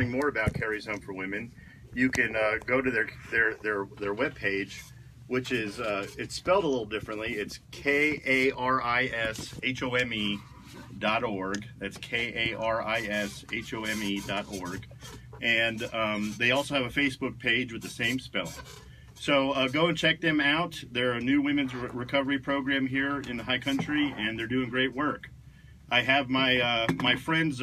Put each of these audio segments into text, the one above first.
learning more about Carries Home for Women, you can go to their webpage, which is it's spelled a little differently. It's KARISHOME.org. That's KARISHOME.org. And they also have a Facebook page with the same spelling. So go and check them out. They're a new women's recovery program here in the High Country, and they're doing great work. I have my my friends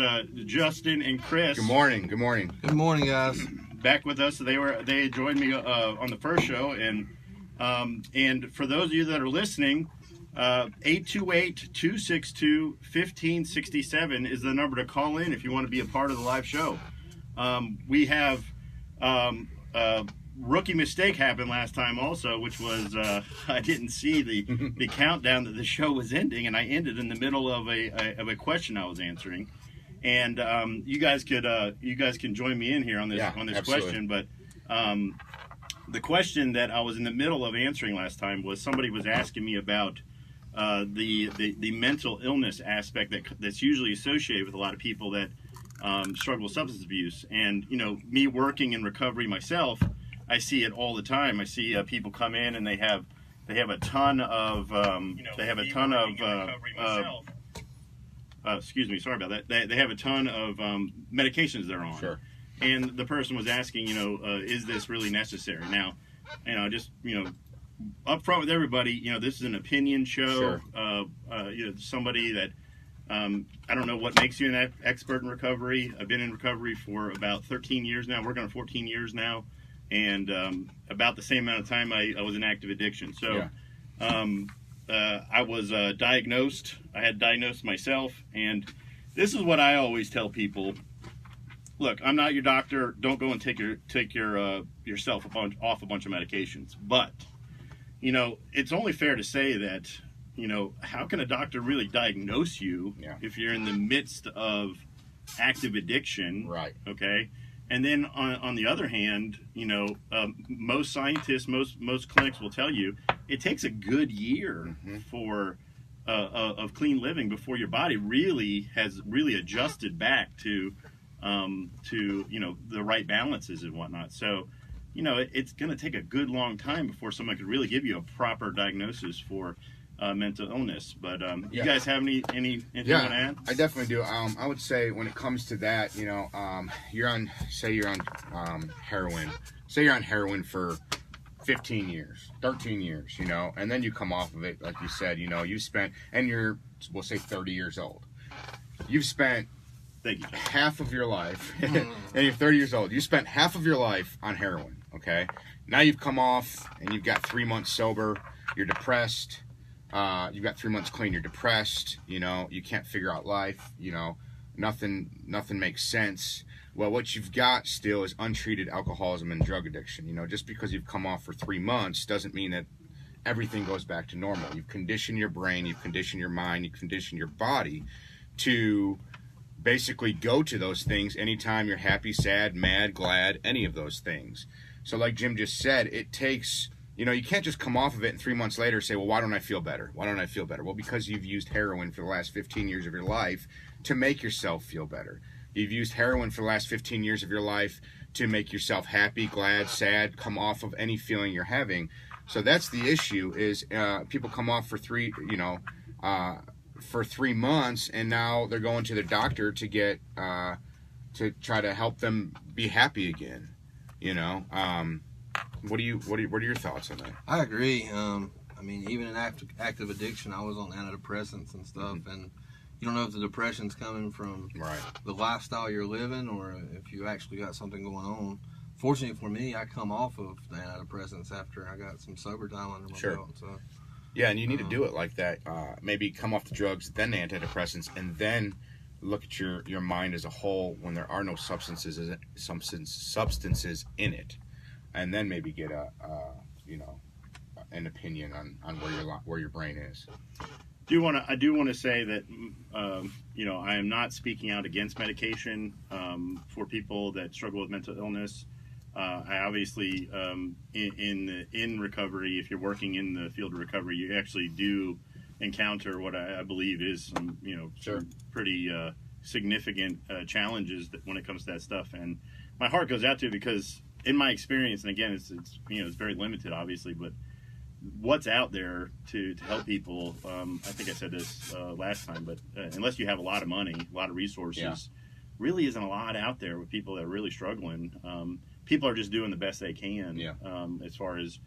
Justin and Chris. Good morning. Good morning. Good morning, guys. Back with us. They joined me on the first show, and for those of you that are listening, 828-262-1567 is the number to call in if you want to be a part of the live show. We have rookie mistake happened last time also, which was I didn't see the countdown that the show was ending, and I ended in the middle of a question I was answering. And you guys can join me in here on this absolutely. question, but the question that I was in the middle of answering last time was somebody was asking me about the mental illness aspect that's usually associated with a lot of people that struggle with substance abuse. And me working in recovery myself, I see it all the time. I see people come in and they have a ton of excuse me, sorry about that. They have a ton of medications they're on. Sure. And the person was asking, is this really necessary? Now, just up front with everybody, this is an opinion show. Sure. Somebody that I don't know what makes you an expert in recovery. I've been in recovery for about 13 years now, working on 14 years now. And about the same amount of time I was in active addiction. So I was diagnosed. I had diagnosed myself. And this is what I always tell people. Look, I'm not your doctor. Don't go and take yourself off a bunch of medications. But, it's only fair to say that, how can a doctor really diagnose you if you're in the midst of active addiction? Right. Okay. And then on the other hand, most scientists, most clinics will tell you it takes a good year for of clean living before your body really has adjusted back to the right balances and whatnot. So, it's going to take a good long time before someone could really give you a proper diagnosis for mental illness. But you guys have anything you want to add? I definitely do. I would say when it comes to that, you're on heroin. Say you're on heroin for 15 years, 13 years, and then you come off of it, like you said, you spent, and we'll say 30 years old. You've spent half of your life, and you're 30 years old. You spent half of your life on heroin, okay? Now you've come off, and you've got 3 months sober. You're depressed. You've got 3 months clean. You're depressed. You can't figure out life. Nothing makes sense. Well, what you've got still is untreated alcoholism and drug addiction. Just because you've come off for 3 months doesn't mean that everything goes back to normal. You've conditioned your brain. You've conditioned your mind. You've conditioned your body to basically go to those things anytime you're happy, sad, mad, glad, any of those things. So like Jim just said, it takes... you can't just come off of it and 3 months later say, well, why don't I feel better? Why don't I feel better? Well, because you've used heroin for the last 15 years of your life to make yourself feel better. You've used heroin for the last 15 years of your life to make yourself happy, glad, sad, come off of any feeling you're having. So that's the issue is people come off for 3 months and now they're going to their doctor to get to try to help them be happy again. What are your thoughts on that? I agree. Even in active addiction, I was on antidepressants and stuff, and you don't know if the depression's coming from the lifestyle you're living or if you actually got something going on. Fortunately for me, I come off of the antidepressants after I got some sober time under my belt. So. Yeah, and you need to do it like that. Maybe come off the drugs, then the antidepressants, and then look at your mind as a whole when there are no substances in it. And then maybe get an opinion on where your brain is. I do want to say that I am not speaking out against medication for people that struggle with mental illness. I obviously in recovery, if you're working in the field of recovery, you actually do encounter what I believe is some some pretty significant challenges when it comes to that stuff. And my heart goes out to, because in my experience, and again, it's it's very limited, obviously, but what's out there to help people. I think I said this last time, but unless you have a lot of money, a lot of resources, really isn't a lot out there with people that are really struggling. People are just doing the best they can, as far as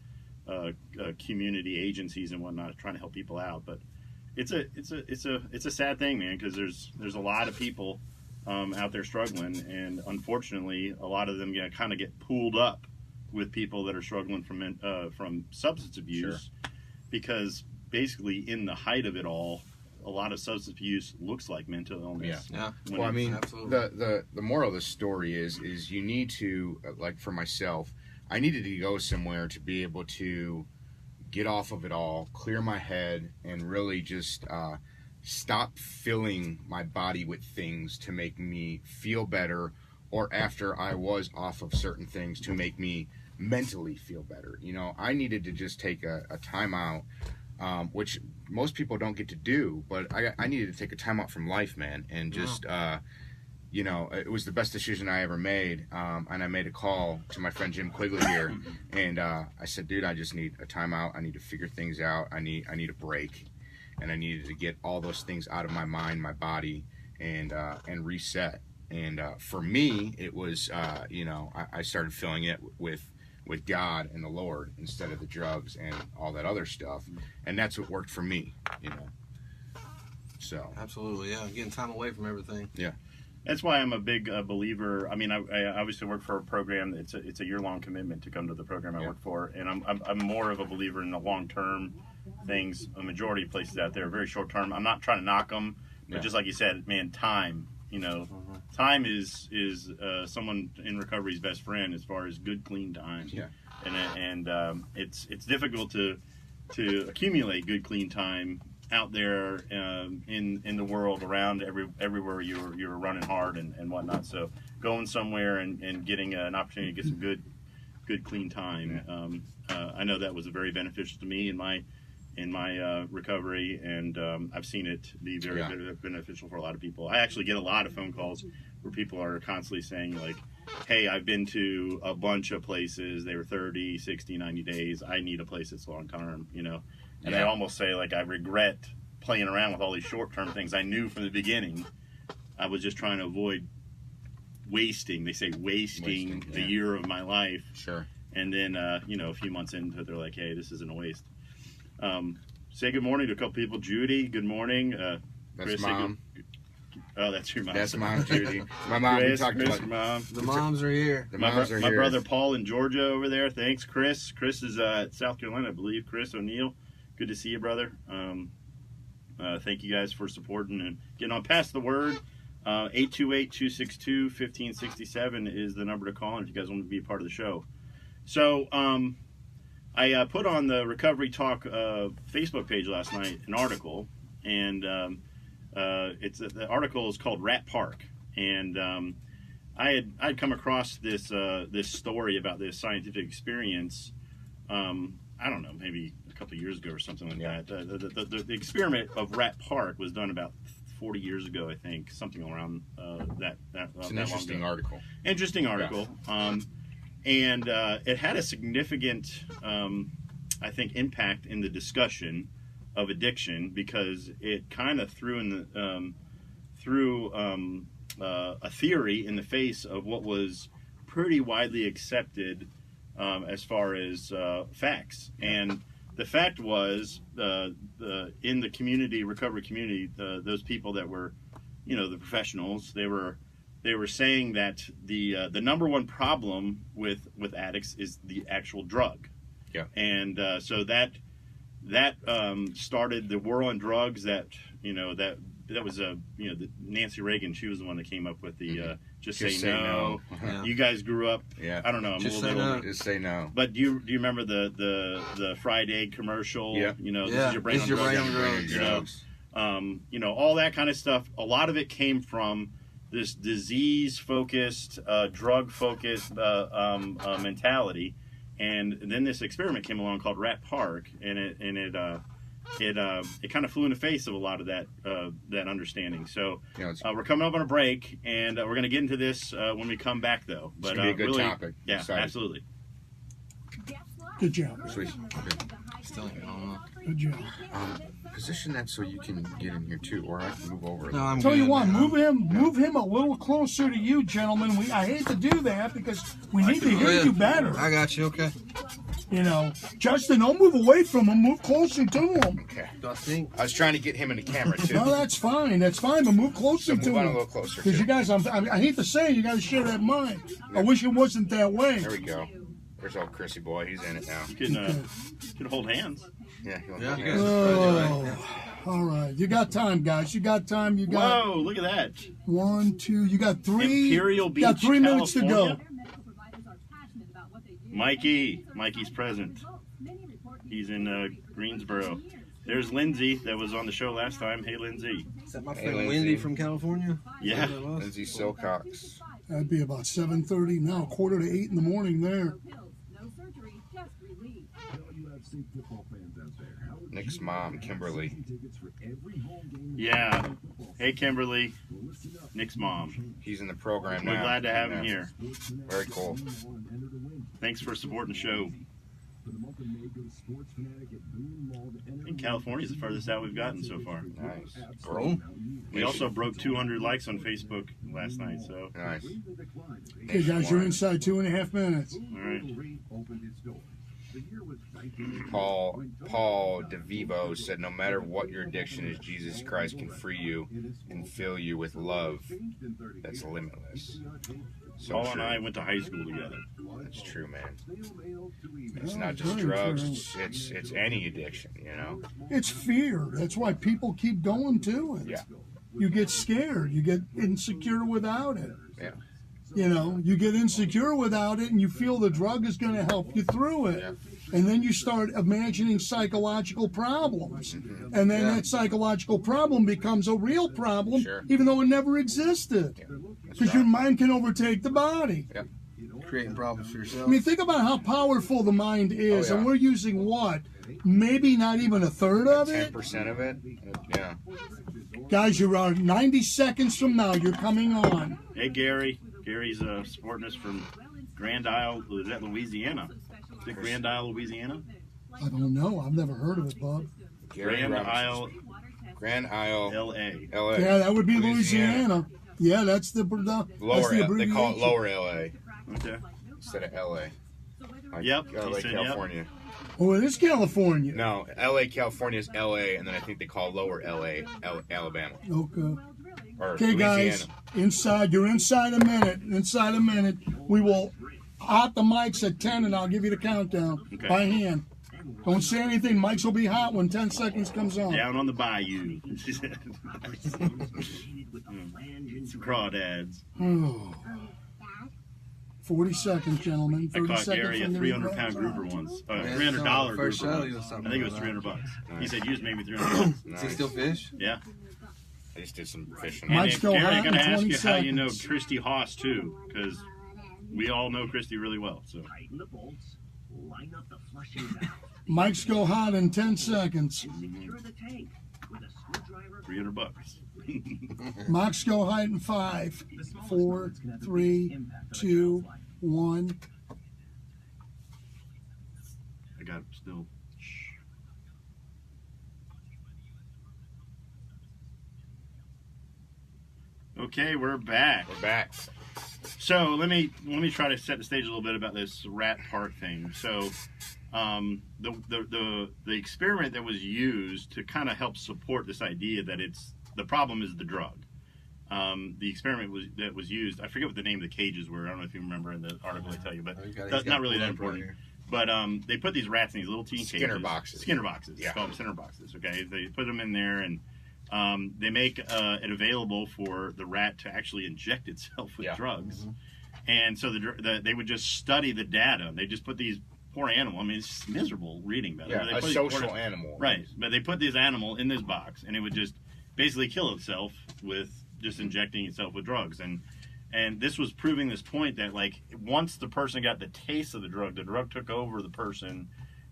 community agencies and whatnot, trying to help people out. But it's a sad thing, man, because there's a lot of people out there struggling, and unfortunately, a lot of them kind of get pulled up with people that are struggling from substance abuse, because basically in the height of it all, a lot of substance abuse looks like mental illness. Yeah. Well, I mean, absolutely. the moral of the story is you need to, like for myself, I needed to go somewhere to be able to get off of it all, clear my head, and really just stop filling my body with things to make me feel better, or after I was off of certain things to make me mentally feel better. I needed to just take a time out, which most people don't get to do, but I needed to take a time out from life, man, and just, it was the best decision I ever made, and I made a call to my friend Jim Quigley here, and I said, dude, I just need a time out. I need to figure things out. I need a break, and I needed to get all those things out of my mind, my body, and reset. And for me, it was, I started filling it with God and the Lord instead of the drugs and all that other stuff. And that's what worked for me, So. Absolutely, yeah. Getting time away from everything. Yeah. That's why I'm a big believer. I mean, I obviously work for a program. It's a year-long commitment to come to the program I work for. And I'm more of a believer in the long-term things. A majority of places out there are very short-term. I'm not trying to knock them, but just like you said, man, time. Time is someone in recovery's best friend as far as good, clean time. Yeah. And it's difficult to accumulate good, clean time out there in the world, around everywhere you're running hard and whatnot. So going somewhere and getting an opportunity to get some good, clean time. I know that was very beneficial to me in my recovery, and I've seen it be very beneficial for a lot of people. I actually get a lot of phone calls where people are constantly saying, like, hey, I've been to a bunch of places. They were 30, 60, 90 days. I need a place that's long term, And I almost say, like, I regret playing around with all these short term things. I knew from the beginning I was just trying to avoid wasting. They say wasting a year of my life. Sure. And then, a few months into it, they're like, hey, this isn't a waste. Say good morning to a couple people. Judy, good morning. That's Chris, Mom. Oh, that's your mom. That's Mom, Judy. My mom. Chris, We talked Mr. about Mom. The moms are here. The moms are my here. brother Paul in Georgia over there. Thanks, Chris. Chris is at South Carolina, I believe. Chris O'Neill. Good to see you, brother. Thank you guys for supporting and getting on. Pass the word. 828-262-1567 is the number to call if you guys want to be a part of the show. So, I put on the Recovery Talk Facebook page last night an article, and the article is called Rat Park, and I'd come across this story about this scientific experience. I don't know, maybe a couple of years ago or something like that. The experiment of Rat Park was done about 40 years ago, I think, something around that. It's an interesting article. Interesting article. Yeah. And it had a significant, I think, impact in the discussion of addiction, because it kind of threw a theory in the face of what was pretty widely accepted as far as facts. And the fact was, in the community, recovery community, those people that were, the professionals, they were saying that the number one problem with addicts is the actual drug. Yeah. And so that started the war on drugs. That was Nancy Reagan. She was the one that came up with the just say no. Yeah. You guys grew up. Yeah. I don't know. I'm Just a say little bit no. older. Just say no. But do you remember the fried egg commercial? Yeah. This is your brain on drugs. drugs. All that kind of stuff. A lot of it came from this disease-focused, drug-focused mentality, and then this experiment came along called Rat Park, and it kind of flew in the face of a lot of that understanding. So You know, we're coming up on a break, and we're going to get into this when we come back, though. But gonna be a good really, topic. Yeah, Excited. absolutely. Good job. Sweet. Okay. Still ain't going up. Good job. Position that so you can get in here too, or I can move over. No, I'm Tell you good, what, man. move him a little closer to you, gentlemen. I hate to do that because we need to hear you better. I got you. Okay. You know, Justin, don't move away from him. Move closer to him. Okay. Do I think? I was trying to get him in the camera too. No, that's fine. That's fine, but move closer So to move on a him. little closer. Because too. you guys, I hate to say it, you got to share that mind. I wish it wasn't that way. There we go. There's old Chrissy boy. He's in it now. You can hold hands. Yeah. Yeah, He'll- good. Oh, all right. You got time, guys. You got time. You got Whoa! Look at that. 1, 2. You got 3. Imperial You got Beach, 3 minutes to go. California. Mikey's present. He's in Greensboro. There's Lindsay that was on the show last time. Hey, Lindsay. Is that my Hey, friend Lindsay. Wendy from California? Yeah. Is that what it was? Lindsay Silcox. That'd be about 7:30 now, 7:45 in the morning there. Nick's mom, Kimberly. Yeah. Hey, Kimberly. Nick's mom. He's in the program now. We're glad to have him Yeah. here. Very cool. Thanks for supporting the show. And California's the farthest out we've gotten so far. Nice. Bro. We also broke 200 likes on Facebook last night, so Nice. Okay, guys, you're inside 2.5 minutes. all right. Paul DeVivo said, no matter what your addiction is, Jesus Christ can free you and fill you with love that's limitless. So Paul true. and I went to high school together. That's true, man. It's Yeah, not just very drugs. It's any addiction, you know. It's fear. That's why people keep going to it. Yeah. You get scared. You get insecure without it. Yeah. You know, you get insecure without it and you feel the drug is going to help you through it. Yeah. And then you start imagining psychological problems. And then Yeah. that psychological problem becomes a real problem, Sure. even though it never existed. That's Because your right. mind can overtake the body. Creating problems for yourself. I mean, think about how powerful the mind is, Oh, yeah. and we're using what? Maybe not even a third of it? 10% of it. Yeah. Guys, you are 90 seconds from now. You're coming on. Hey, Gary. Gary's supporting us from Grand Isle. Is that Louisiana? Is it Grand Isle, Louisiana? I don't know. I've never heard of it, Bob. Gary Grand Robinson. Isle, Grand Isle, L.A. LA. Yeah, that would be Louisiana. Yeah, that's the Lower, that's the they call it abbreviation. lower LA Okay. instead of LA. Like Yep, LA, he said yep. California. Oh, it is California. No, LA, California is LA, and then I think they call lower LA Alabama. Okay. Or Okay, guys. Louisiana. You're inside a minute. Inside a minute. We will hot the mics at 10, and I'll give you the countdown Okay. by hand. Don't say anything. Mics will be hot when 10 seconds comes on. Down on the bayou. She said. Some crawdads. Oh. 40 seconds, gentlemen. I 30 caught seconds Gary a from the 300-pound rebuttal. grouper once. Yeah, $300 first grouper show, once. he was talking I think it was about that. $300. He said, "You just made me $300." Does he still fish? Yeah. I just did some fishing. Mike- And Mike's if, still Gary, I hot gotta in ask 20 you how you know seconds. Christy Haas too, because we all know Christy really well. So Tighten the bolts, line up the flushing valve, Mics go hot in 10 seconds. secure the tank with a screwdriver. $300. Mics go hot in 5, 4, 3, 2, 1. I got still. Okay, we're back. We're back. So let me try to set the stage a little bit about this rat park thing. So the experiment that was used to kind of help support this idea that the problem is the drug. The experiment that was used. I forget what the name of the cages were. I don't know if you remember in the article I tell you, but He's got that's not really that blood right important. here. But they put these rats in these little teeny Skinner cages. boxes. Skinner boxes. Yeah. Call them Skinner boxes. Okay, they put them in there and they make it available for the rat to actually inject itself with Yeah. drugs. And so they would just study the data. They just put these poor animal. I mean, it's miserable reading about it. Yeah, They a put these poor- social animal. Right, but they put this animal in this box, and it would just basically kill itself with just injecting itself with drugs. And this was proving this point that, like, once the person got the taste of the drug took over the person,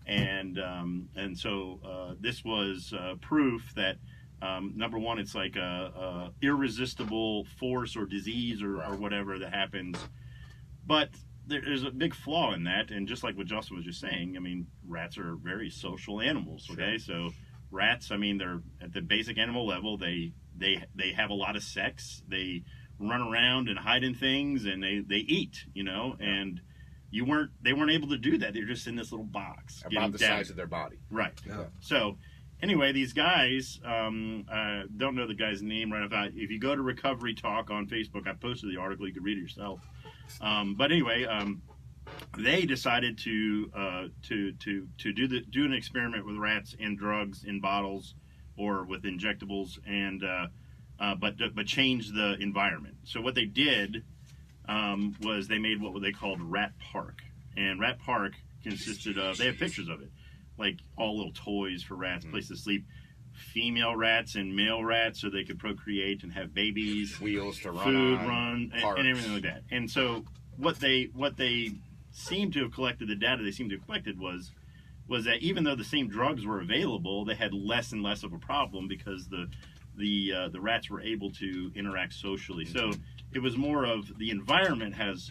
and so this was proof that number one, it's like a irresistible force or disease or whatever that happens, but there's a big flaw in that. And just like what Justin was just saying, I mean, rats are very social animals. Okay, so rats, I mean, they're at the basic animal level. They have a lot of sex. They run around and hide in things, and they eat. You know, and they weren't able to do that. They're just in this little box, about the size of their body. Right. Yeah. So anyway, these guys, don't know the guy's name right now. If you go to Recovery Talk on Facebook, I posted the article. You can read it yourself. But anyway, they decided to do an experiment with rats and drugs in bottles or with injectables, and but change the environment. So what they did was they made what they called Rat Park, and Rat Park consisted of, they have pictures of it, like all little toys for rats, place to sleep, female rats and male rats so they could procreate and have babies, wheels to run food on, and everything like that. And so what they seem to have collected, the data they seem to have collected was that even though the same drugs were available, they had less and less of a problem because the rats were able to interact socially. So it was more of the environment has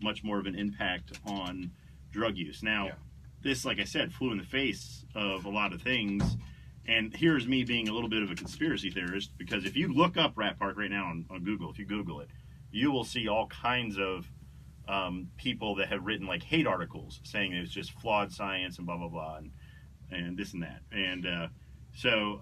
much more of an impact on drug use. Now, this, like I said, flew in the face of a lot of things. And here's me being a little bit of a conspiracy theorist, because if you look up Rat Park right now on Google, if you Google it, you will see all kinds of people that have written like hate articles saying it's just flawed science and blah, blah, blah, and this and that. And so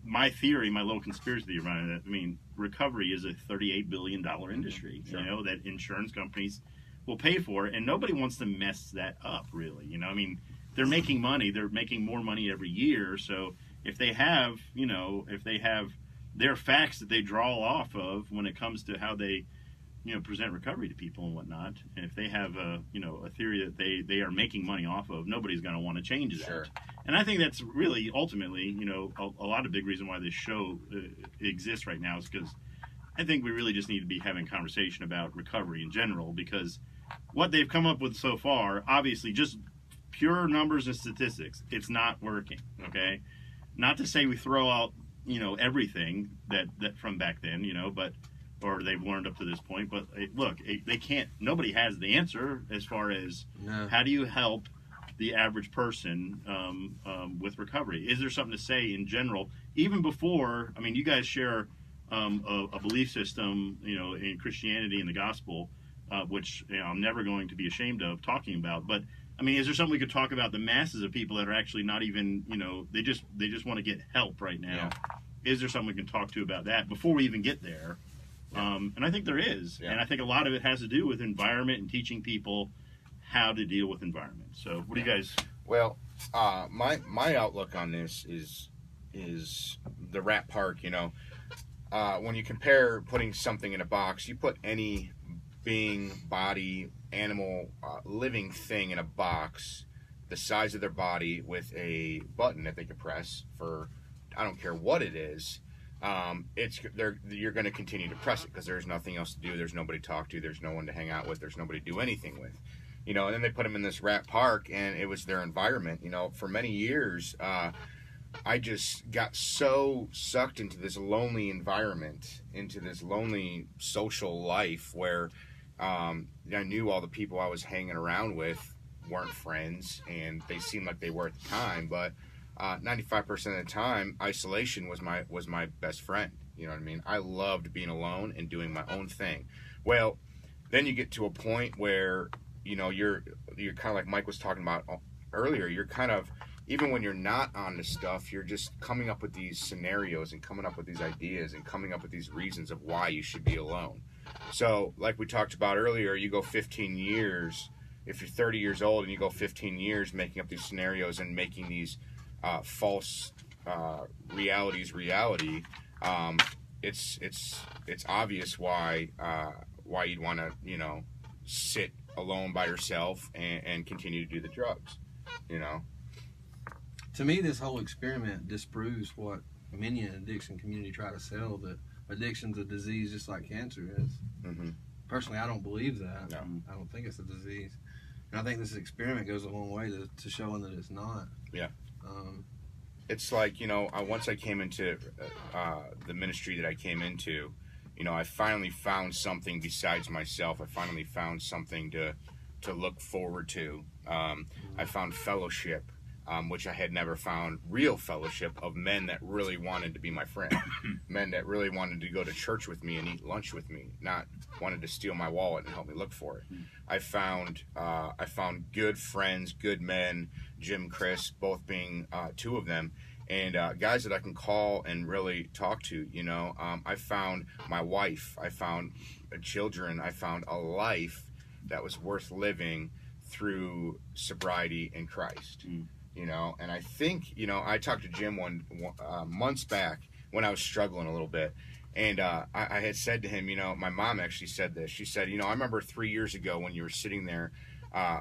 my theory, my little conspiracy theory around it, I mean, recovery is a $38 billion industry, you know, that insurance companies will pay for, and nobody wants to mess that up, really. You know, I mean, they're making money. They're making more money every year. So if they have, you know, if they have their facts that they draw off of when it comes to how they, you know, present recovery to people and whatnot, and if they have a, you know, a theory that they are making money off of, nobody's going to want to change that. Sure. And I think that's really ultimately, you know, a lot of big reason why this show exists right now is because I think we really just need to be having a conversation about recovery in general, because what they've come up with so far, obviously, just pure numbers and statistics, it's not working. Okay, not to say we throw out, you know, everything that from back then, you know, but or they've learned up to this point. But look, they can't. Nobody has the answer as far as how do you help the average person with recovery. Is there something to say in general, even before? I mean, you guys share a belief system, you know, in Christianity and the gospel, which, you know, I'm never going to be ashamed of talking about. But I mean, is there something we could talk about the masses of people that are actually not even, you know, they just want to get help right now? Yeah. Is there something we can talk to about that before we even get there? Yeah. And I think there is, and I think a lot of it has to do with environment and teaching people how to deal with environment. So, what do you guys? Well, my outlook on this is the Rat Park. You know, when you compare putting something in a box, you put any being, body, animal, living thing in a box the size of their body with a button that they can press for, I don't care what it is, you're going to continue to press it because there's nothing else to do. There's nobody to talk to. There's no one to hang out with. There's nobody to do anything with. You know, and then they put them in this Rat Park, and it was their environment. You know, for many years, I just got so sucked into this lonely environment, into this lonely social life where I knew all the people I was hanging around with weren't friends, and they seemed like they were at the time, but 95% of the time, isolation was my best friend. You know what I mean? I loved being alone and doing my own thing. Well, then you get to a point where, you know, you're kind of like Mike was talking about earlier. You're kind of, even when you're not on this stuff, you're just coming up with these scenarios and coming up with these ideas and coming up with these reasons of why you should be alone. So, like we talked about earlier, you go 15 years, if you're 30 years old and you go 15 years making up these scenarios and making these false realities reality, it's obvious why you'd want to, you know, sit alone by yourself and continue to do the drugs, you know. To me, this whole experiment disproves what many in the addiction community try to sell, that addiction's a disease just like cancer is. Mm-hmm. Personally, I don't believe that. No. I don't think it's a disease. And I think this experiment goes a long way to showing that it's not. Yeah. It's like, you know, once I came into the ministry that I came into, you know, I finally found something besides myself. I finally found something to look forward to. I found fellowship, which I had never found, real fellowship of men that really wanted to be my friend. Men that really wanted to go to church with me and eat lunch with me, not wanted to steal my wallet and help me look for it. I found good friends, good men, Jim, Chris, both being two of them, and guys that I can call and really talk to. You know, I found my wife, I found children, I found a life that was worth living through sobriety in Christ. You know, and I think, you know, I talked to Jim one months back when I was struggling a little bit, and I had said to him, you know, my mom actually said this. She said, you know, I remember 3 years ago when you were sitting there,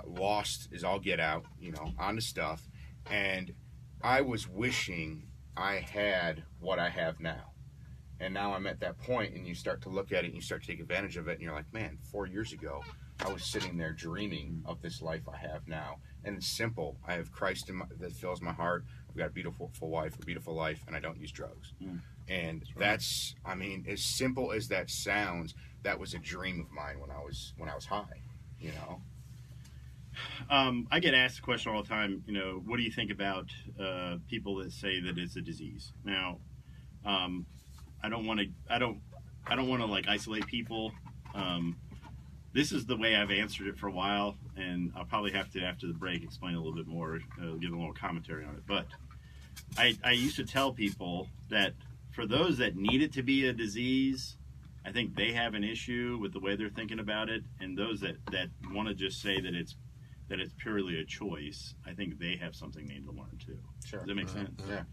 lost as all get out, you know, on the stuff, and I was wishing I had what I have now. And now I'm at that point, and you start to look at it, and you start to take advantage of it, and you're like, man, 4 years ago, I was sitting there dreaming of this life I have now. And it's simple. I have Christ that fills my heart. I've got a beautiful wife, a beautiful life, and I don't use drugs. And that's, I mean, as simple as that sounds, that was a dream of mine when I was high, you know. I get asked the question all the time, you know, what do you think about people that say that it's a disease? Now, I don't want to like isolate people. This is the way I've answered it for a while, and I'll probably have to, after the break, explain a little bit more, give a little commentary on it. But I used to tell people that for those that need it to be a disease, I think they have an issue with the way they're thinking about it, and those that want to just say that it's purely a choice, I think they have something they need to learn too. Sure. Does that make sense? Yeah.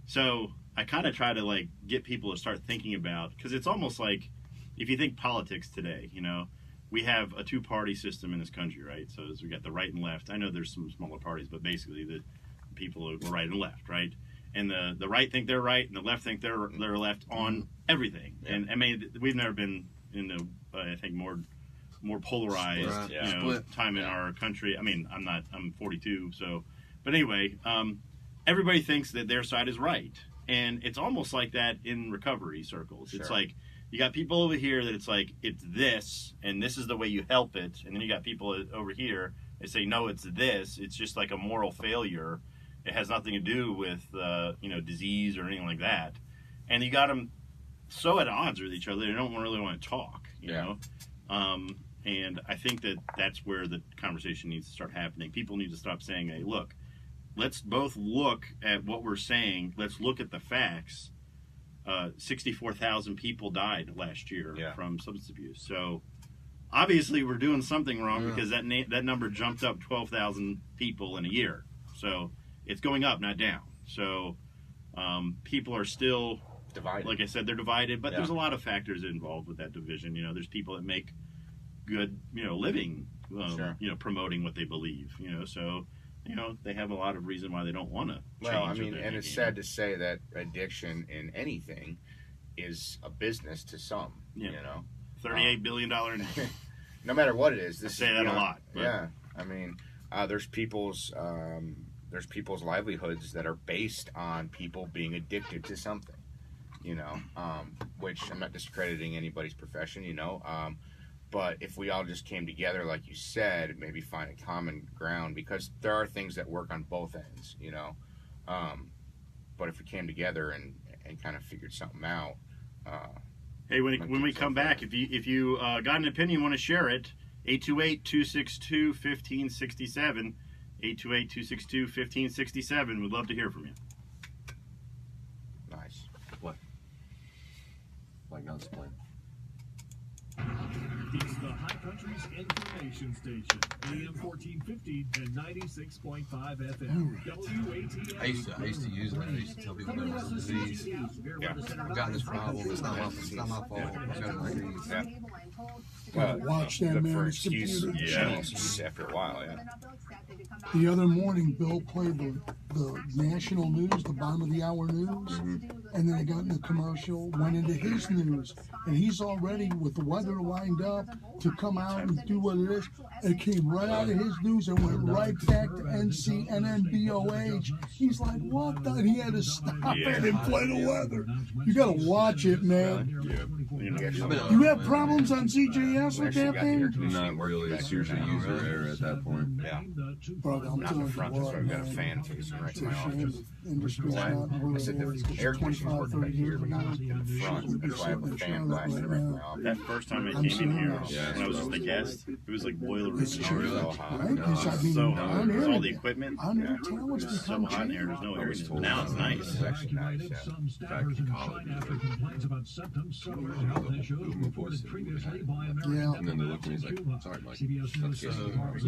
So I kind of try to like get people to start thinking about, because it's almost like if you think politics today, you know, we have a two-party system in this country, right? So we got the right and left. I know there's some smaller parties, but basically the people are right and left, right? And the right think they're right, and the left think they're left on everything. Yeah. And I mean, we've never been in I think more polarized, you know, time in our country. I mean, I'm 42, so, but anyway, everybody thinks that their side is right, and it's almost like that in recovery circles. Sure. It's like, you got people over here that it's like, it's this, and this is the way you help it. And then you got people over here that say, no, it's this. It's just like a moral failure. It has nothing to do with, you know, disease or anything like that. And you got them so at odds with each other, they don't really want to talk, you know? And I think that that's where the conversation needs to start happening. People need to stop saying, hey, look, let's both look at what we're saying. Let's look at the facts. 64,000 people died last year from substance abuse. So obviously we're doing something wrong because that number jumped up 12,000 people in a year. So it's going up, not down. So people are still divided. Like I said, they're divided, but there's a lot of factors involved with that division. You know, there's people that make good, you know, living, you know, promoting what they believe, you know, so, you know, they have a lot of reason why they don't want to change. Well, I mean, and it's sad to say that addiction in anything is a business to some, you know. $38 billion. No matter what it is. I say that a lot. But. Yeah. I mean, there's people's livelihoods that are based on people being addicted to something, you know, which I'm not discrediting anybody's profession, you know, but if we all just came together, like you said, maybe find a common ground, because there are things that work on both ends, you know. But if we came together and kind of figured something out. Hey, when we come back, if you got an opinion, want to share it, 828-262-1567, 828-262-1567. We'd love to hear from you. Nice. What? Like not explain. It's the High Country's information station, AM 1450 and 96.5 FM. WATF. I used to use that. I used to tell people there was a disease. I've got this problem. It's not my fault. I've got it. Well, watch that look man. for His excuse computer. after a while, The other morning, Bill played the national news, the bottom of the hour news, and then I got in the commercial, went into his news, and he's already with the weather lined up to come out and do what it is. It came right out of his news and went right back to NCNNBOH. He's like, what the? And he had to stop it and play the weather. You got to watch it, man. You have problems on CJS with that thing? Not really. It's usually user error at that point. Yeah. Bro, I'm Not in the telling front, you that's why what, I've got a man. fan facing right It's to a my shame office. the industry's Why? not where I said it the was air conditioning's 25, working back 30 here, years but ago. not in the front. That's why I have a fan blasting right to my office. That first time I I'm came in here, serious. when I was just a guest, it was like boiler room. It's in true. here. So hot. Right? 'Cause I mean, So hot. on There's all air, the equipment. on air talent's It's so become hot in here. There's no air conditioning. Now it's nice. It's actually nice, yeah. Some staffers in China after complaints about symptoms similar to health issues reported previously by American Yeah. And then they look at me and he's Cuba. like, sorry, Mike. CBS News says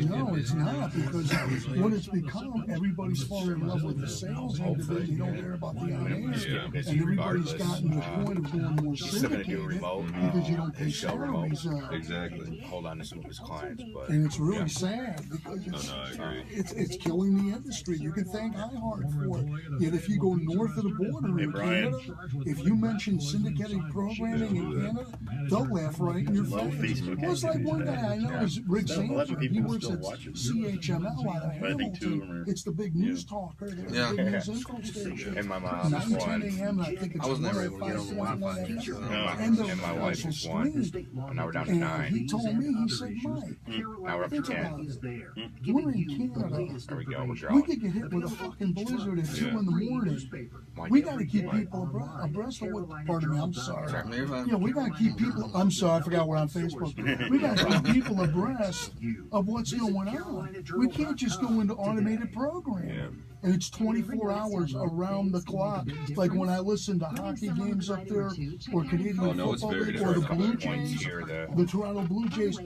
No, it's not, because what it's become, everybody's falling in love with the sales end of it. They don't care about the on air. Yeah. And everybody's gotten to the point of going more Still gonna do syndicated remote. because you don't pay and show remote. salaries. Exactly. Hold on to some of his clients, but And it's really sad because No, I agree. it's killing the industry. You can thank iHeart for it. Yet if you go north of the border Hey, in Brian. Canada, if you mention syndicated programming in Canada, they'll laugh right in your Love face. Facebook Well, it's like one activity guy I know is Rick Still 11 Sanford. He people works still at watch it. CHML out of But I think 2 of them Hamilton. are- It's the big news talker. They're Yeah. the big news info station. and my mom 9, is 10 one. a.m. I think it's I was never able to get on the 105, Wi-Fi. something like So, that. No. And And my wife is one. And now we're down to And 9. he told me, he said, Mike, Now we're up to think 10. about it. there, We're in Canada. There we go. We're We growing. could get hit with a fucking blizzard at 2 Yeah. in the morning. Like We it. got to keep people abreast of what. Pardon me, I'm sorry. No, you're fine. Yeah, we got to keep people. I'm sorry, I forgot we're on Facebook. We got to keep people abreast of what's going on. We can't just go into automated programming. And it's 24 hours around the clock. Like when I listen to hockey games up there, or Canadian Oh, no, it's football, very or the different. Blue Points Jays, here, the Toronto Blue Jays.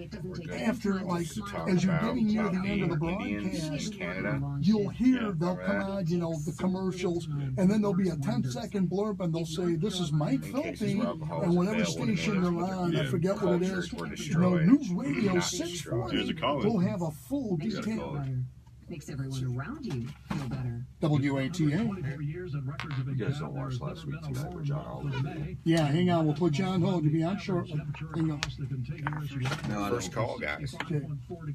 After, like, as you're getting near the end of the Indians in broadcast, Canada. you'll hear Yeah, they'll come on, you know, the commercials, and then there'll be a 10-second blurb, and they'll say, "This is Mike In cases Philby," where alcohol and is whatever available, station they're on, I Yeah, forget what it is. cultures were You know, destroyed. News Radio Not 640 There's a caller. will have a full Yeah, detail. caller. Makes everyone around you feel better. WATA. 24 years and records have been You guys don't gathered. watch There's last never week been a tonight with John warmer month Oliver. of May. Yeah, hang on, we'll put John Hold. You'll be on shortly. Hang on. No, I First don't. call, guys. Okay.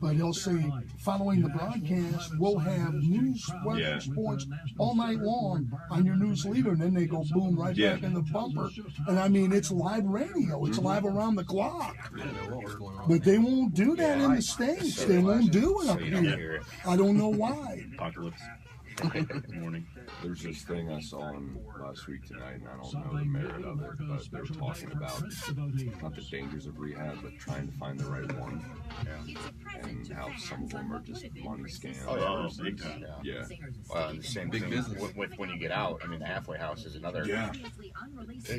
But he'll say, following the broadcast, we'll have news, weather, Yeah. sports all night long on your news leader, and then they go boom right Yeah. back in the bumper. And I mean, it's live radio. It's live around the clock. I didn't know what was going on. But they won't do that in the States. They won't do it So up you don't here. hear it. I don't know why. Apocalypse. Good morning. There's this thing I saw on last week tonight, and I don't know the merit of it, but they were talking about not the dangers of rehab, but trying to find the right one, and how some of them are just money scams. Oh, yeah. versus- Big time. Yeah. The same Big thing business. with when you get out. I mean, the halfway house is another. Yeah.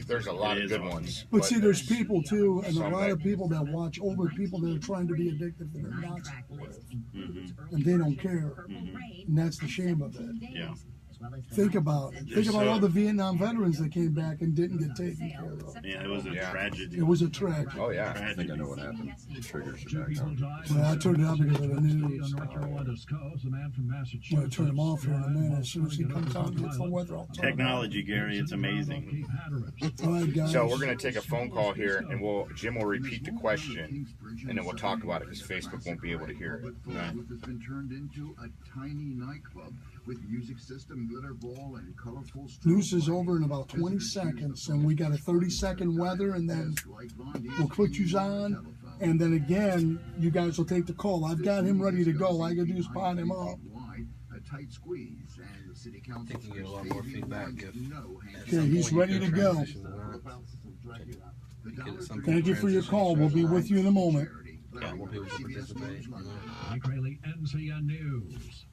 There's a lot It of is good awesome. ones. But see, there's there's people too, and a some lot that- of people that watch older people that are trying to be addicted, that are not, Mm-hmm. and they don't care. And that's the shame of it. Yeah. Think about it. Think about all the Vietnam veterans that came back and didn't get taken care of. Yeah, it was a Yeah. tragedy. It was a tragedy. Oh yeah. I think I know what happened. The triggers are back on. Well, I turned it on because of the news. North Carolina's coast, the man from I'm Massachusetts. going to turn him off here in a minute. As soon as he comes out and gets the weather, I'll turn him Technology, Gary, it's amazing. off. All right, guys. So we're gonna take a phone call here, and Jim will repeat the question, and then we'll talk about it because Facebook won't be able to hear it. Right. Booth has been turned into a tiny nightclub with music system, glitter ball, and colorful News is over in about 20 seconds, and we got a 30-second weather, and then we'll put you on, and then again, you guys will take the call. I've got him ready to go. All I got to do is pot him up. A tight squeeze, and the city council I think you get a lot more feedback if Okay, he's ready to go. Thank you for your call. We'll be with you in a moment. Yeah, more people can participate. You know. Mike Rayleigh, NCN News.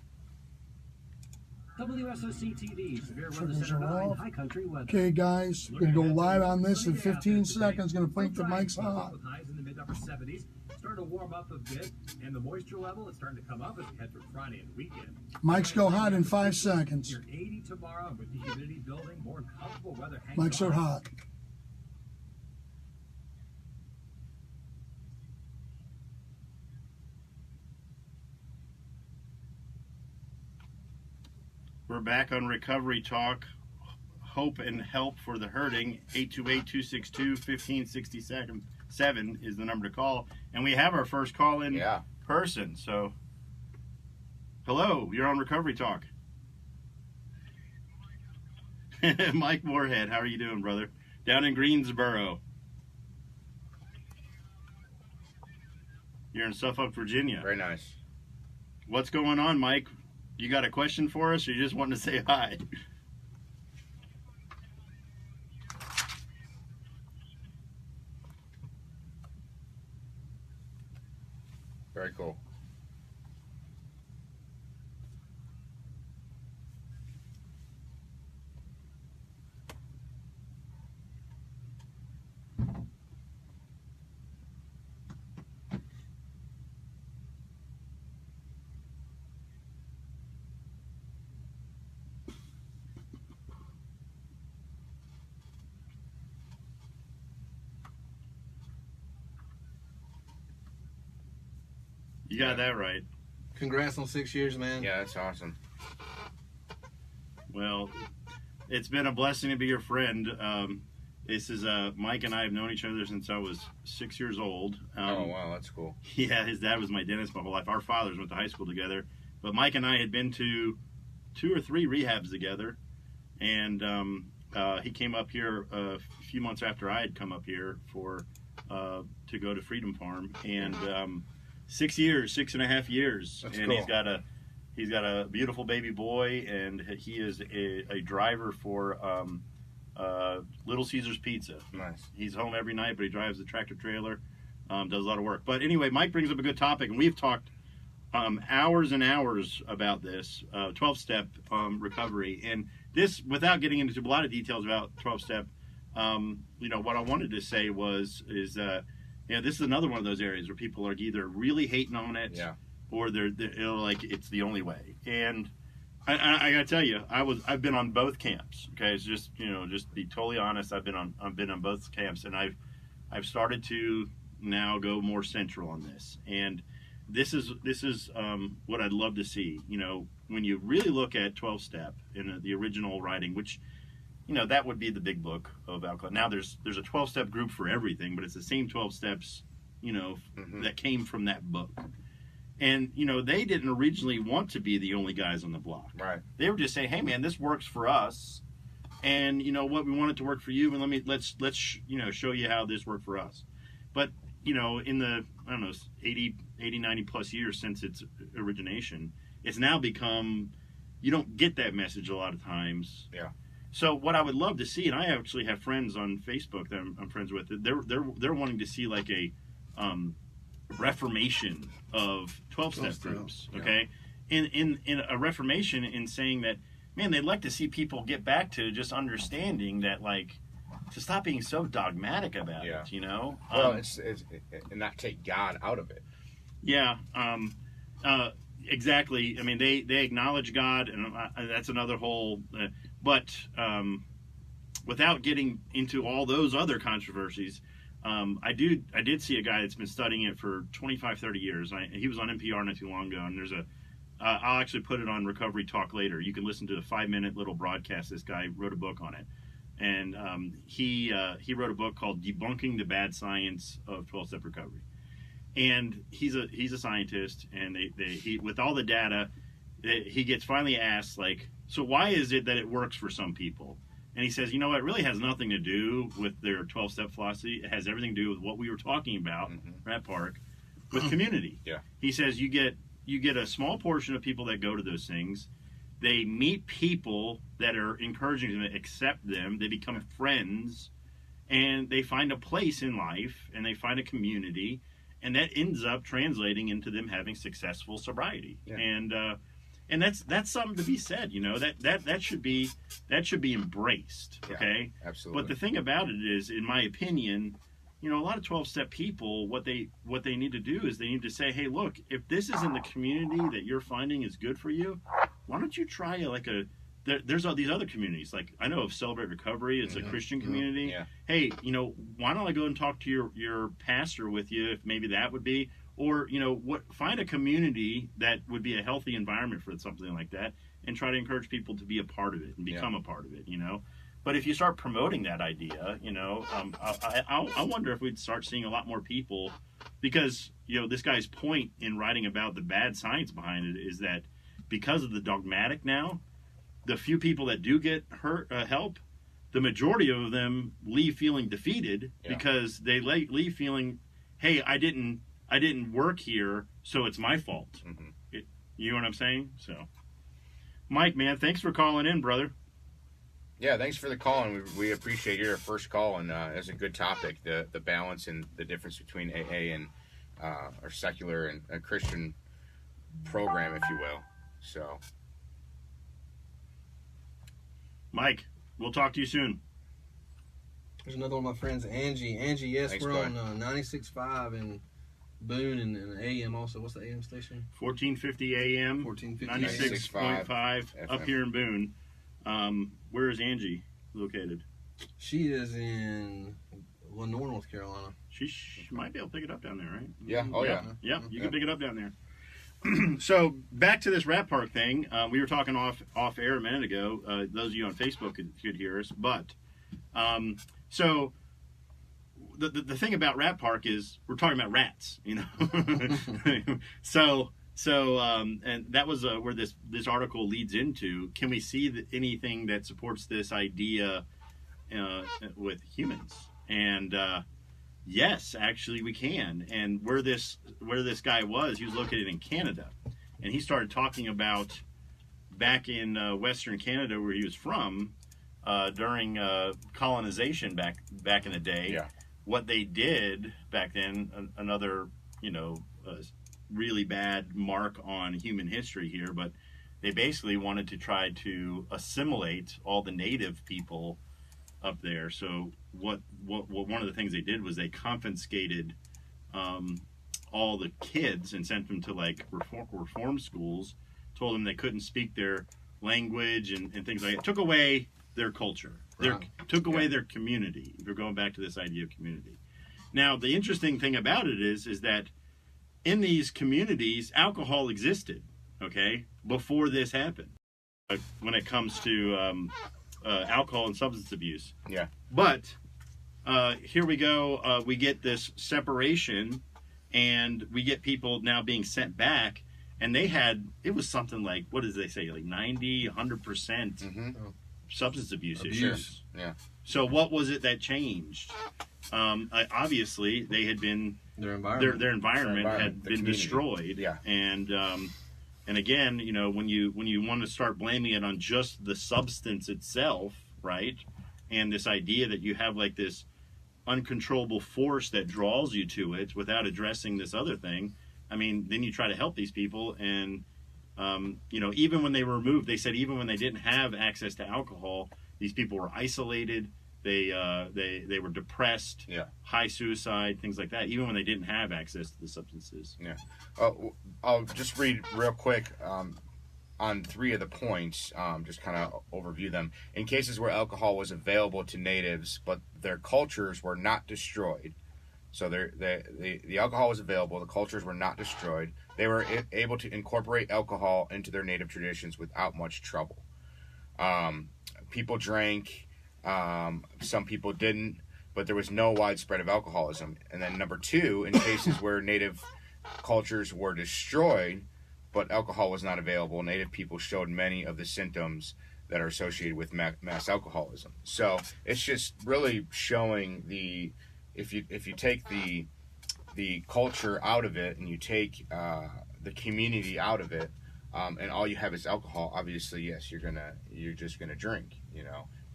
WSOC TV, severe weather Triggers center are 9, off. high country weather. Okay, guys, we're going to go live on this in 15 seconds. Going to think the mic's hot. With highs in the mid-upper 70s. Starting to warm up a bit, and the moisture level is starting to come up as we head through Friday and weekend. Mics go hot in 5 seconds. Near 80 tomorrow, with the humidity building, more comfortable weather hanging Mics are on. hot. We're back on Recovery Talk. Hope and help for the hurting. 828-262-1567 is the number to call. And we have our first call in. Yeah. person. So, hello, you're on Recovery Talk. Mike Moorhead, how are you doing, brother? Down in Greensboro. You're in Suffolk, Virginia. Very nice. What's going on, Mike? You got a question for us, or you just wanted to say hi? Very cool. You got that right. Congrats on 6 years, man. Yeah, that's awesome. Well, it's been a blessing to be your friend. This is Mike and I have known each other since I was 6 years old. Oh, wow, that's cool. Yeah, his dad was my dentist my whole life. Our fathers went to high school together. But Mike and I had been to 2 or 3 rehabs together. And he came up here a few months after I had come up here to go to Freedom Farm. And 6 years, 6.5 years. That's and cool. He's got a beautiful baby boy, and he is a driver for Little Caesars Pizza. Nice. He's home every night, but he drives the tractor trailer, does a lot of work. But anyway, Mike brings up a good topic, and we've talked hours and hours about this 12-step recovery. And this, without getting into a lot of details about 12-step, what I wanted to say is this is another one of those areas where people are either really hating on it, or they're like it's the only way. And I gotta tell you, I've been on both camps. Okay, it's just just be totally honest. I've been on both camps, and I've started to now go more central on this. And this is what I'd love to see. When you really look at 12-step in the original writing, which that would be the big book of alcohol. Now there's a 12-step group for everything, but it's the same 12 steps that came from that book. And, they didn't originally want to be the only guys on the block. Right. They were just saying, hey, man, this works for us. And, we want it to work for you. And let's show you how this worked for us. But, in the, 80, 90 plus years since its origination, it's now become, you don't get that message a lot of times. Yeah. So what I would love to see, and I actually have friends on Facebook that I'm friends with, they're wanting to see like a, reformation of 12-step groups, okay? In a reformation in saying that, man, they'd like to see people get back to just understanding that, like, to stop being so dogmatic about it, Well, it's and not take God out of it. Yeah, exactly. I mean, they acknowledge God, and that's another whole, but without getting into all those other controversies, I did see a guy that's been studying it for 25, 30 years. He was on NPR not too long ago, and there's I'll actually put it on Recovery Talk later. You can listen to the 5-minute little broadcast. This guy wrote a book on it, and he wrote a book called Debunking the Bad Science of 12-Step Recovery. And he's a scientist, and he with all the data, he gets finally asked, like, so why is it that it works for some people? And he says, it really has nothing to do with their 12-step philosophy. It has everything to do with what we were talking about, Rat Park, with community. Yeah. He says you get a small portion of people that go to those things. They meet people that are encouraging them to accept them. They become friends, and they find a place in life, and they find a community, and that ends up translating into them having successful sobriety. Yeah. And that's something to be said, that should be embraced. Okay. Yeah, absolutely. But the thing about it is, in my opinion, a lot of 12-step people, what they need to do is they need to say, hey, look, if this isn't the community that you're finding is good for you, why don't you try there's all these other communities. Like, I know of Celebrate Recovery. It's a Christian community. Yeah. Hey, why don't I go and talk to your pastor with you, if maybe that would be, or, find a community that would be a healthy environment for something like that, and try to encourage people to be a part of it and become a part of it, But if you start promoting that idea, I wonder if we'd start seeing a lot more people because this guy's point in writing about the bad science behind it is that because of the dogmatic now, the few people that do get help, the majority of them leave feeling defeated because they leave feeling, hey, I didn't work here, so it's my fault. Mm-hmm. You know what I'm saying? So, Mike, man, thanks for calling in, brother. Yeah, thanks for the call, and we appreciate your first call, and it's a good topic, the balance and the difference between AA and our secular and a Christian program, if you will. So, Mike, we'll talk to you soon. There's another one of my friends, Angie. Angie, yes, Thanks, we're bud. on 96.5 in Boone and AM also. What's the AM station? 1450 AM, 1450 96.5 up here in Boone. Where is Angie located? She is in Lenore, North Carolina. She might be able to pick it up down there, right? Yeah. Oh, yeah. Yeah, you can pick it up down there. So back to this Rat Park thing. We were talking off air a minute ago. Those of you on Facebook could hear us, but so the thing about Rat Park is we're talking about rats, so and that was where this article leads into. Can we see anything that supports this idea with humans? And yes, actually we can. And where this guy was, he was located in Canada, and he started talking about back in Western Canada, where he was from, during colonization back in the day. Yeah. What they did back then, another really bad mark on human history here, but they basically wanted to try to assimilate all the native people up there. So what one of the things they did was they confiscated all the kids and sent them to like reform schools, told them they couldn't speak their language and things like that. Took away their culture. Took away their community. We're going back to this idea of community. Now, the interesting thing about it is that in these communities, alcohol existed, okay, before this happened, when it comes to alcohol and substance abuse. Yeah. But here we go. We get this separation, and we get people now being sent back, and it was something like, what did they say, like 90, 100% substance abuse issues. Yeah. So what was it that changed? Obviously, they had been their environment had been destroyed. Yeah. And again, when you want to start blaming it on just the substance itself, right? And this idea that you have like this uncontrollable force that draws you to it without addressing this other thing. I mean, then you try to help these people, and even when they were removed, they said even when they didn't have access to alcohol, these people were isolated. They were depressed, high suicide, things like that, even when they didn't have access to the substances. Yeah. I'll just read real quick on 3 of the points, just kind of overview them. In cases where alcohol was available to natives, but their cultures were not destroyed. So the alcohol was available, the cultures were not destroyed. They were able to incorporate alcohol into their native traditions without much trouble. People drank. Some people didn't, but there was no widespread of alcoholism. And then number 2, in cases where native cultures were destroyed, but alcohol was not available, native people showed many of the symptoms that are associated with mass alcoholism. So it's just really showing if you take the culture out of it and you take the community out of it, and all you have is alcohol, obviously, yes, you're just gonna drink,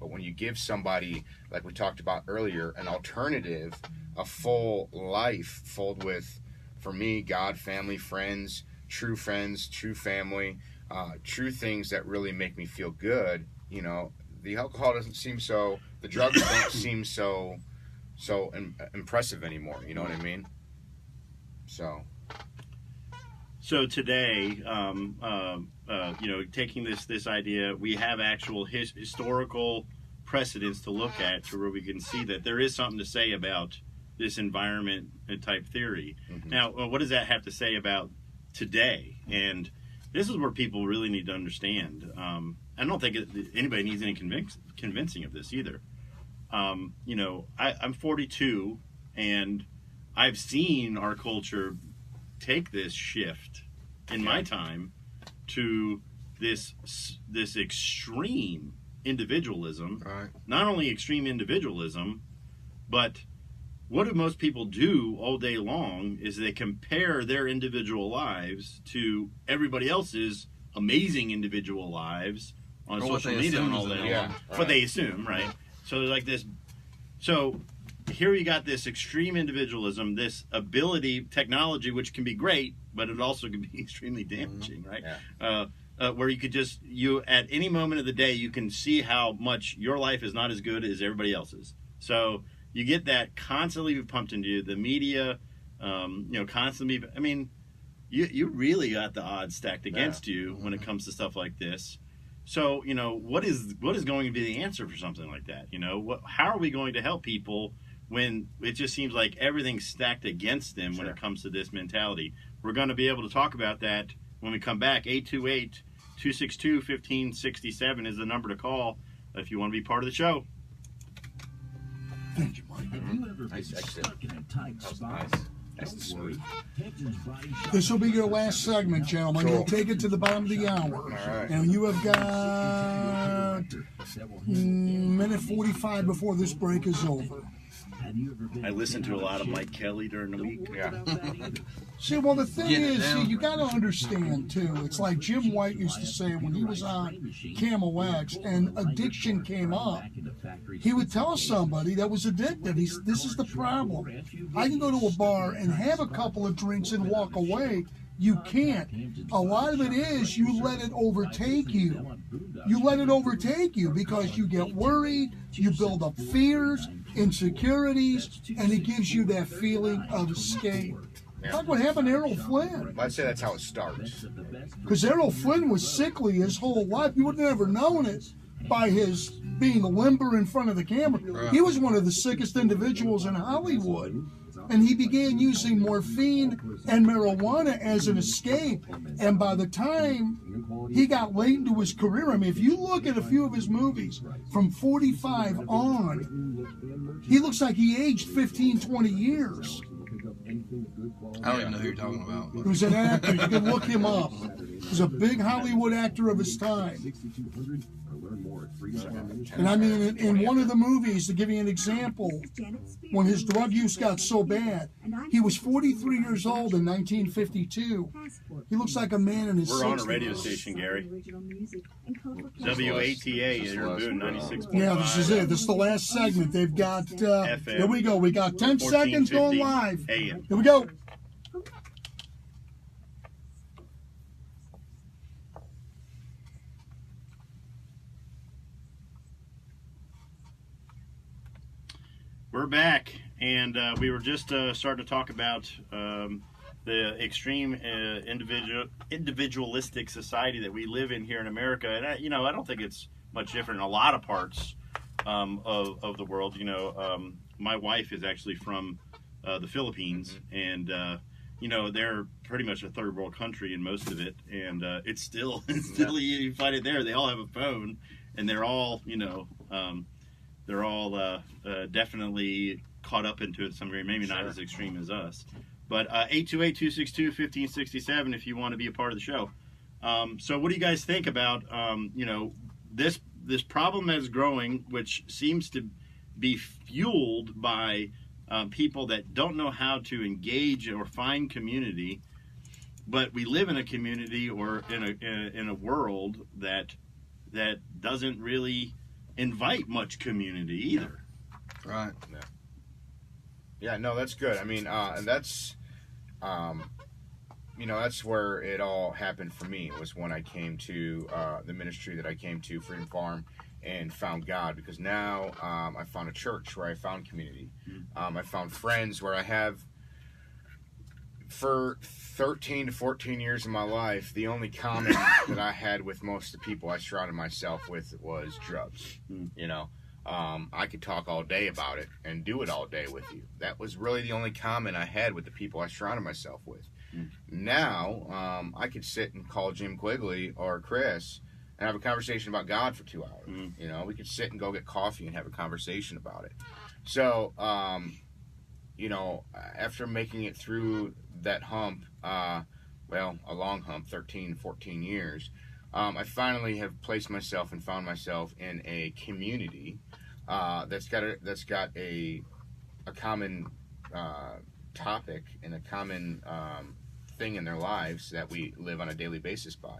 But when you give somebody, like we talked about earlier, an alternative, a full life filled with, for me, God, family, friends, true family, true things that really make me feel good, the alcohol doesn't seem so, the drugs don't seem so impressive anymore, you know what I mean? So today, taking this idea, we have actual historical precedents to look at to where we can see that there is something to say about this environment type theory. Mm-hmm. Now, what does that have to say about today? And this is where people really need to understand. I don't think anybody needs any convincing of this either. I'm 42, and I've seen our culture take this shift in my time to this extreme individualism. Right. Not only extreme individualism, but what do most people do all day long is they compare their individual lives to everybody else's amazing individual lives on Or what social they media assume all is day their long. life. What they assume, right? So there's like this. So here you got this extreme individualism, this ability, technology, which can be great, but it also can be extremely damaging, right? Where you could at any moment of the day, you can see how much your life is not as good as everybody else's. So you get that constantly pumped into you. The media, constantly. I mean, you really got the odds stacked against you when it comes to stuff like this. So, what is going to be the answer for something like that? How are we going to help people when it just seems like everything's stacked against them when it comes to this mentality? We're going to be able to talk about that when we come back. 828-262-1567 is the number to call if you want to be part of the show. Thank you, Mike. Have you ever been stuck in a tight spot? Don't worry. Texas Body Shop. This will be your last segment, gentlemen. We'll take it to the bottom of the hour. right. And you have got minute 45 before this break is over. I listen to a lot of Mike Kelly during the week. See, well, the thing Get it is, down. you got to understand, too. It's like Jim White used to say when he was on Camel X and addiction came up, he would tell somebody that was addicted, this is the problem. I can go to a bar and have a couple of drinks and walk away. You can't. A lot of it is you let it overtake you. You let it overtake you because you get worried, you build up fears, insecurities, and it gives you that feeling of escape. Like what happened to Errol Flynn. I'd say that's how it starts. Because Errol Flynn was sickly his whole life. You would have never known it by his being limber in front of the camera. He was one of the sickest individuals in Hollywood. And he began using morphine and marijuana as an escape. And by the time he got late into his career, I mean, if you look at a few of his movies from 45 on, he looks like he aged 15, 20 years. I don't even know who you're talking about. He was an actor. You can look him up. He was a big Hollywood actor of his time. And I mean, in one of the movies, to give you an example, when his drug use got so bad, he was 43 years old in 1952. He looks like a man in his 60s. We're on a radio station, Gary. WATA in Boone, 96.5. Yeah, this is it. This is the last segment. They've got, FM. here we go. We got 10 seconds going live. AM. Here we go. We're back, and we were just starting to talk about the extreme individualistic society that we live in here in America. And I don't think it's much different in a lot of parts of the world. My wife is actually from the Philippines, and they're pretty much a third world country in most of it, and it's still you find it there. They all have a phone, and they're all definitely caught up into it to some degree, maybe not as extreme as us. But 828-262-1567 if you want to be a part of the show. So what do you guys think about this problem that's growing, which seems to be fueled by people that don't know how to engage or find community, but we live in a community or in a world that doesn't really invite much community either. Right. Yeah, no, that's good. I mean, and that's, that's where it all happened for me. It was when I came to the ministry that I came to, Freedom Farm, and found God. Because now I found a church where I found community. I found friends where I have, for 13 to 14 years of my life, the only common that I had with most of the people I surrounded myself with was drugs. I could talk all day about it and do it all day with you. That was really the only common I had with the people I surrounded myself with. Now, I could sit and call Jim Quigley or Chris and have a conversation about God for 2 hours. We could sit and go get coffee and have a conversation about it. So, you know, after making it through that hump, a long hump, 13, 14 years, I finally have placed myself and found myself in a community that's got a common topic and a common thing in their lives that we live on a daily basis by.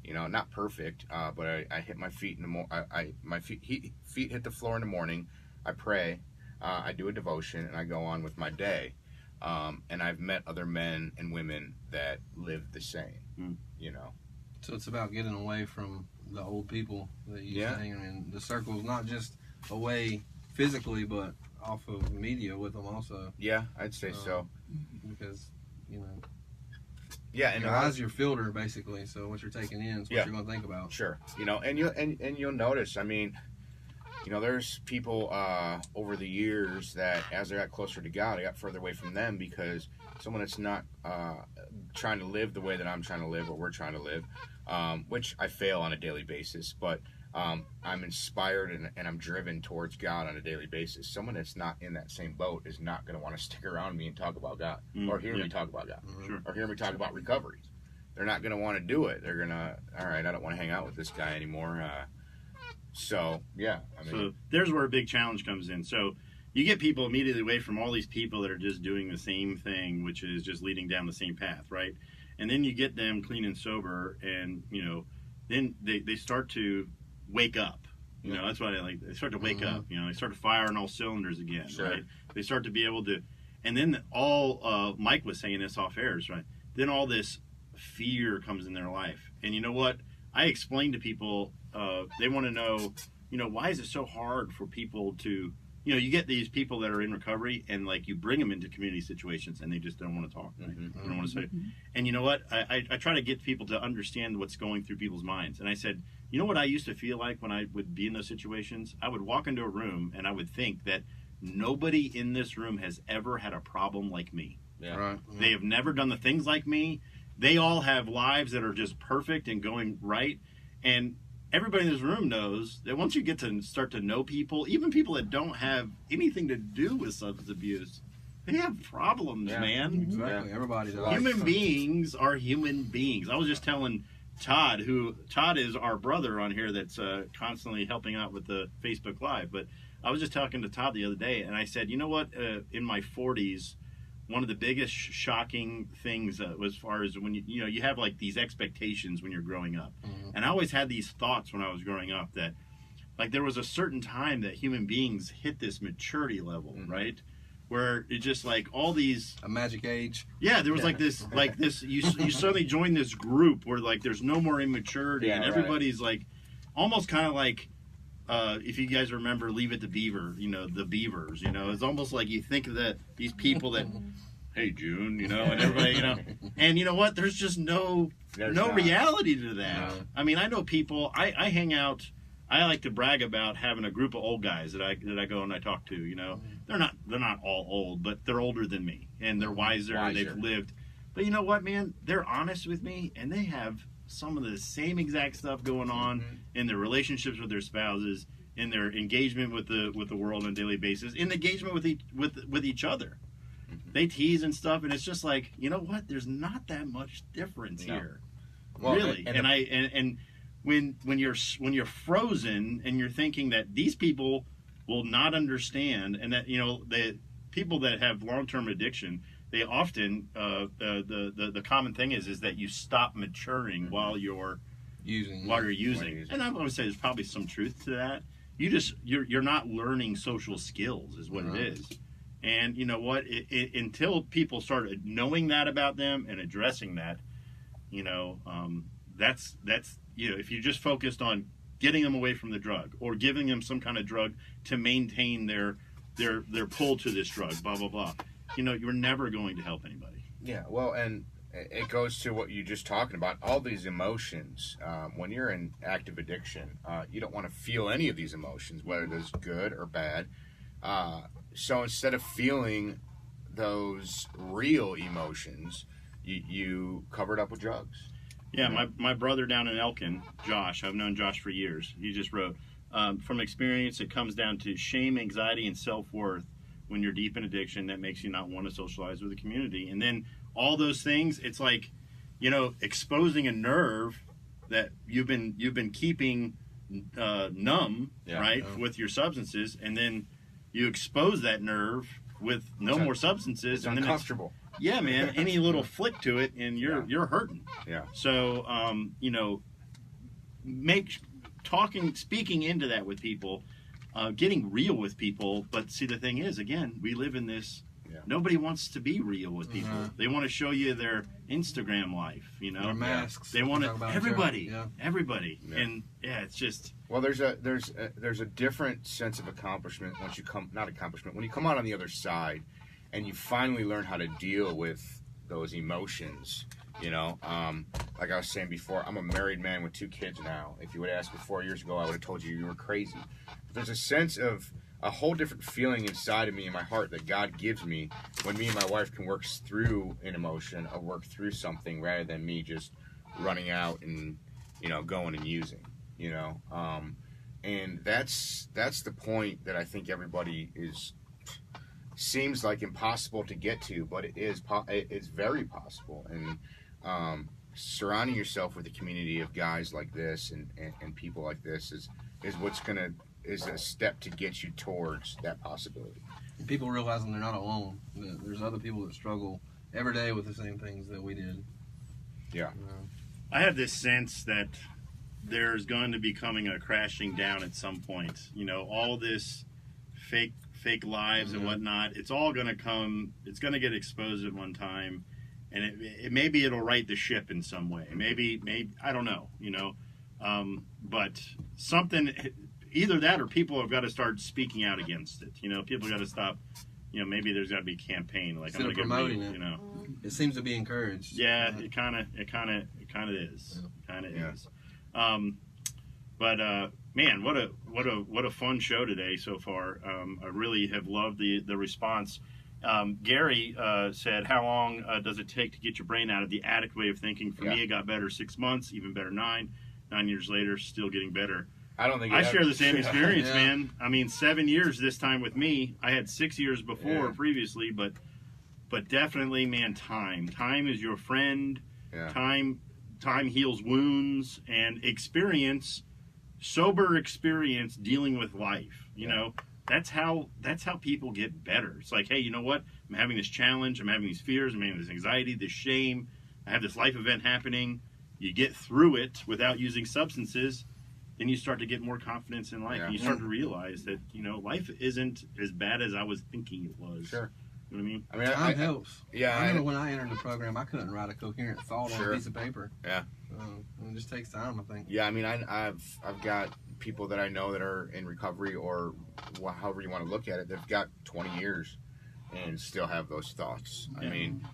You know, not perfect, but I hit my feet in the my feet hit the floor in the morning. I pray, I do a devotion, and I go on with my day. And I've met other men and women that live the same. You know, so it's about getting away from the old people that you used to hang in. The circle's not just away physically, but off of media with them also. Yeah, I'd say so. Because, you know. Yeah, and your eyes your filter, basically. So what you're taking in is what you're going to think about. Sure. You know, and you'll notice, I mean, you know, there's people over the years that as I got closer to God, I got further away from them because someone that's not trying to live the way that I'm trying to live or we're trying to live, which I fail on a daily basis, but I'm inspired and I'm driven towards God on a daily basis. Someone that's not in that same boat is not going to want to stick around me and talk about God or hear me talk about God or hear me talk about recovery. They're not going to want to do it. They're going to, all right, I don't want to hang out with this guy anymore. So, yeah. I mean, so there's where a big challenge comes in. So you get people immediately away from all these people that are just doing the same thing, which is just leading down the same path, right? And then you get them clean and sober, and, you know, then they start to wake up. You know, that's what I like. They start to wake up. You know, they start to fire on all cylinders again, right? They start to be able to, and then Mike was saying this off airs, right? Then all this fear comes in their life. And you know what? I explain to people, they want to know, you know, why is it so hard for people to, you know, you get these people that are in recovery and like you bring them into community situations and they just don't want to talk. Right? They don't want to say. And you know what? I try to get people to understand what's going through people's minds. And I said, you know what I used to feel like when I would be in those situations? I would walk into a room and I would think that nobody in this room has ever had a problem like me. Yeah. Right. They have never done the things like me. They all have lives that are just perfect and going right. And everybody in this room knows that once you get to start to know people, even people that don't have anything to do with substance abuse, they have problems, man. Exactly. Everybody does. Human beings are human beings. I was just telling Todd is our brother on here that's constantly helping out with the Facebook Live. But I was just talking to Todd the other day, and I said, you know what? In my 40s, one of the biggest shocking things as far as when you have like these expectations when you're growing up. And I always had these thoughts when I was growing up that like there was a certain time that human beings hit this maturity level, right? Where it just like all these a magic age. Yeah, there was like this you suddenly join this group where like there's no more immaturity and everybody's like almost kind of like if you guys remember Leave It to Beaver, you know, the Beavers, you know, it's almost like you think of that these people that hey June, you know, and everybody, you know, and you know what, there's just no reality to that. I mean, I know people, I hang out, I like to brag about having a group of old guys that I go and I talk to, you know. They're not all old, but they're older than me and they're wiser. And they've lived. But you know what, man? They're honest with me and they have some of the same exact stuff going on in their relationships with their spouses, in their engagement with the world on a daily basis, in engagement with each other. They tease and stuff, and it's just like, you know what? There's not that much difference here, well, really. And when you're frozen and you're thinking that these people will not understand, and that, you know, the people that have long-term addiction, they often the common thing is that you stop maturing while you're using. And I would say there's probably some truth to that. You're not learning social skills is what it is. And you know what? Until people start knowing that about them and addressing that, you know, that's you know, if you just focused on getting them away from the drug or giving them some kind of drug to maintain their pull to this drug, blah blah blah, you know, you're never going to help anybody. Yeah, well, and it goes to what you're just talking about. All these emotions, when you're in active addiction, you don't want to feel any of these emotions, whether it's good or bad. So instead of feeling those real emotions, you cover it up with drugs. Yeah, my brother down in Elkin, Josh, I've known Josh for years. He just wrote, from experience, it comes down to shame, anxiety, and self-worth when you're deep in addiction that makes you not want to socialize with the community. And then all those things, it's like, you know, exposing a nerve that you've been keeping numb, right, with your substances, and then you expose that nerve with no more substances. It's and uncomfortable. Yeah, man. Any little flick to it, and you're hurting. Yeah. So, you know, speaking into that with people, getting real with people. But see, the thing is, again, we live in this. Yeah. Nobody wants to be real with people. They want to show you their Instagram life. You know, their masks. They want to everybody. Yeah. Yeah. And it's just. Well, there's a different sense of accomplishment once you come when you come out on the other side, and you finally learn how to deal with those emotions. You know, like I was saying before, I'm a married man with 2 kids now. If you would have asked me 4 years ago, I would have told you were crazy. But there's a sense of a whole different feeling inside of me in my heart that God gives me when me and my wife can work through an emotion or work through something rather than me just running out and, you know, going and using, you know. And that's the point that I think everybody seems like impossible to get to, but it's very possible. And surrounding yourself with a community of guys like this and people like this is a step to get you towards that possibility. And people realizing they're not alone. There's other people that struggle every day with the same things that we did. Yeah. I have this sense that there's going to be coming a crashing down at some point. You know, all this fake lives and whatnot, it's all going to come, it's going to get exposed at one time, and maybe it'll right the ship in some way. Maybe I don't know, you know, but something, either that or people have got to start speaking out against it. You know, people got to stop. You know, maybe there's got to be a campaign like instead I'm going to promoting get it. You know, it seems to be encouraged. Yeah, it kind of is. Is. But man, what a fun show today so far. I really have loved the response. Gary said, "How long does it take to get your brain out of the addict way of thinking? For me, it got better 6 months, even better 9. 9 years later, still getting better." I don't think I share the same experience, man. I mean, 7 years this time with me. I had 6 years before previously, but definitely, man, time is your friend. Yeah. Time heals wounds, and sober experience dealing with life. You know, that's how people get better. It's like, hey, you know what? I'm having this challenge. I'm having these fears. I'm having this anxiety, this shame. I have this life event happening. You get through it without using substances. Then you start to get more confidence in life. And you start to realize that, you know, life isn't as bad as I was thinking it was. Sure. You know what I mean? I mean, time helps. Yeah. I remember when I entered the program, I couldn't write a coherent thought on a piece of paper. Yeah. It just takes time, I think. Yeah, I mean, I've got people that I know that are in recovery, or however you want to look at it, they've got 20 years and still have those thoughts. I mean,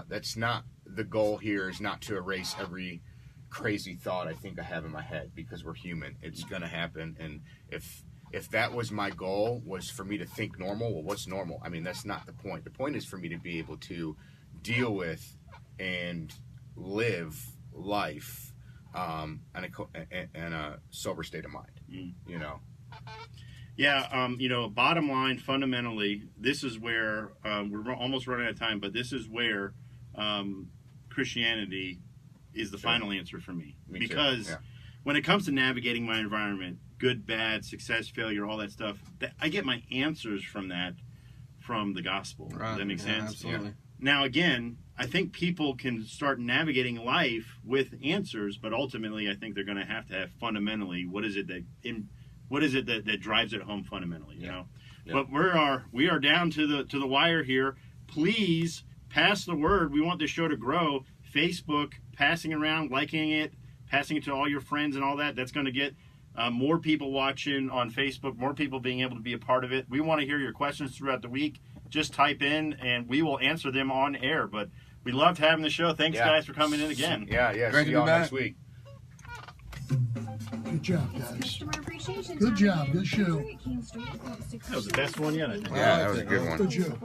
that's not the goal here. Is not to erase every crazy thought I think I have in my head, because we're human. It's gonna happen, and if that was my goal, was for me to think normal, well, what's normal? I mean, that's not the point. The point is for me to be able to deal with and live life in a sober state of mind. You know. Yeah, you know, bottom line, fundamentally, this is where we're almost running out of time, but this is where Christianity is the final answer for me. Because when it comes to navigating my environment, good, bad, success, failure, all that stuff, I get my answers from the gospel. Right. Does that make sense? Absolutely. Now, again, I think people can start navigating life with answers, but ultimately, I think they're going to have fundamentally, what is it that drives it home fundamentally, you know? Yeah. But we are down to the wire here. Please pass the word. We want this show to grow. Facebook, passing around, liking it, passing it to all your friends and all that. That's going to get more people watching on Facebook, more people being able to be a part of it. We want to hear your questions throughout the week. Just type in, and we will answer them on air. But we loved having the show. Thanks, guys, for coming in again. Yeah. Great See to y'all be back next week. Good job, guys. Good job. Good show. That was the best one yet, I think. Yeah, that was a good one. Good show.